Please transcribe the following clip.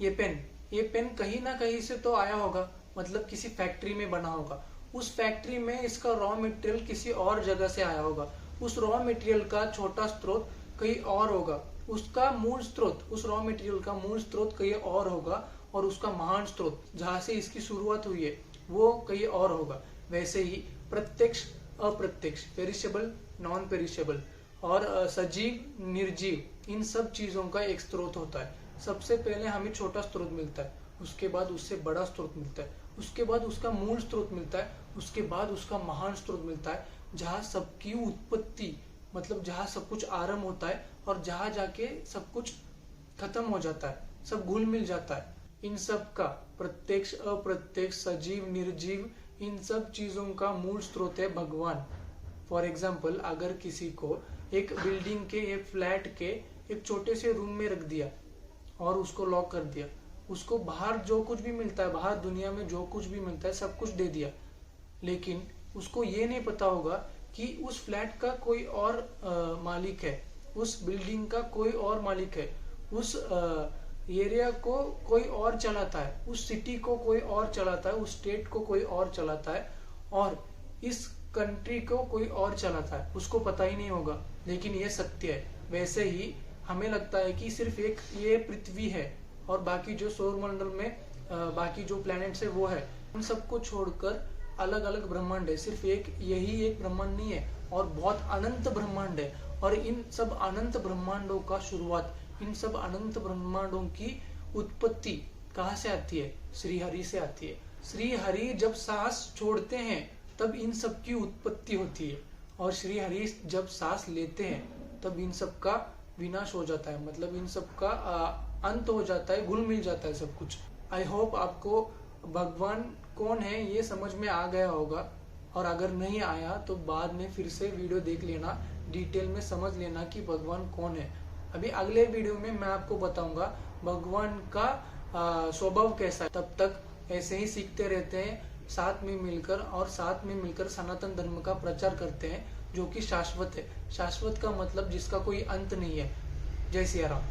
ये पेन कहीं ना कहीं से तो आया होगा, मतलब किसी फैक्ट्री में बना होगा। उस फैक्ट्री में इसका रॉ मटेरियल किसी और जगह से आया होगा। उस रॉ मटेरियल का छोटा स्रोत कहीं और होगा, उसका मूल स्रोत, उस रॉ मटेरियल का मूल स्रोत कहीं और होगा, और उसका महान स्रोत जहाँ से इसकी शुरुआत हुई है वो कहीं और होगा। वैसे ही प्रत्यक्ष अप्रत्यक्ष, पेरिशेबल नॉन पेरिशेबल और सजीव निर्जीव, इन सब चीजों का एक स्रोत होता है। सबसे पहले हमें छोटा स्रोत मिलता है, उसके बाद उससे बड़ा स्रोत मिलता है, उसके बाद उसका मूल स्रोत मिलता है, उसके बाद उसका महान स्रोत मिलता है, जहाँ सबकी उत्पत्ति, मतलब जहाँ सब कुछ आरंभ होता है और जहाँ जाके सब कुछ खत्म हो जाता है, सब घुल मिल जाता है। इन सब का प्रत्यक्ष अप्रत्यक्ष सजीव निर्जीव, इन सब चीजों का मूल स्रोत है भगवान। फॉर एग्जाम्पल, अगर किसी को एक बिल्डिंग के, एक फ्लैट के एक छोटे से रूम में रख दिया और उसको लॉक कर दिया, उसको बाहर जो कुछ भी मिलता है, बाहर दुनिया में जो कुछ भी मिलता है सब कुछ दे दिया, लेकिन उसको ये नहीं पता होगा कि उस फ्लैट का कोई और मालिक है, उस बिल्डिंग का कोई और मालिक है, उस एरिया को कोई और चलाता है, उस सिटी को कोई और चलाता है, उस स्टेट को कोई और चलाता है, और इस कंट्री को कोई और चलाता है, उसको पता ही नहीं होगा। लेकिन ये सत्य है। वैसे ही हमें लगता है कि सिर्फ एक ये पृथ्वी है और बाकी जो सौरमंडल में बाकी जो प्लैनेट्स है वो है। उन सबको छोड़कर अलग अलग ब्रह्मांड है, सिर्फ एक यही एक ब्रह्मांड नहीं है, और बहुत अनंत ब्रह्मांड है। और इन सब अनंत ब्रह्मांडों का शुरुआत, इन सब अनंत ब्रह्मांडों की उत्पत्ति कहाँ से आती है? श्री हरि से आती है। श्री हरि जब सांस छोड़ते हैं तब इन सब की उत्पत्ति होती है, और श्री हरि जब सांस लेते हैं तब इन सब का विनाश हो जाता है, मतलब इन सब का अंत हो जाता है, घुल मिल जाता है सब कुछ। आई होप आपको भगवान कौन है ये समझ में आ गया होगा, और अगर नहीं आया तो बाद में फिर से वीडियो देख लेना, डिटेल में समझ लेना कि भगवान कौन है। अभी अगले वीडियो में मैं आपको बताऊंगा भगवान का स्वभाव कैसा है। तब तक ऐसे ही सीखते रहते हैं, साथ में मिलकर, और साथ में मिलकर सनातन धर्म का प्रचार करते हैं, जो कि शाश्वत है। शाश्वत का मतलब जिसका कोई अंत नहीं है। जय सिया राम।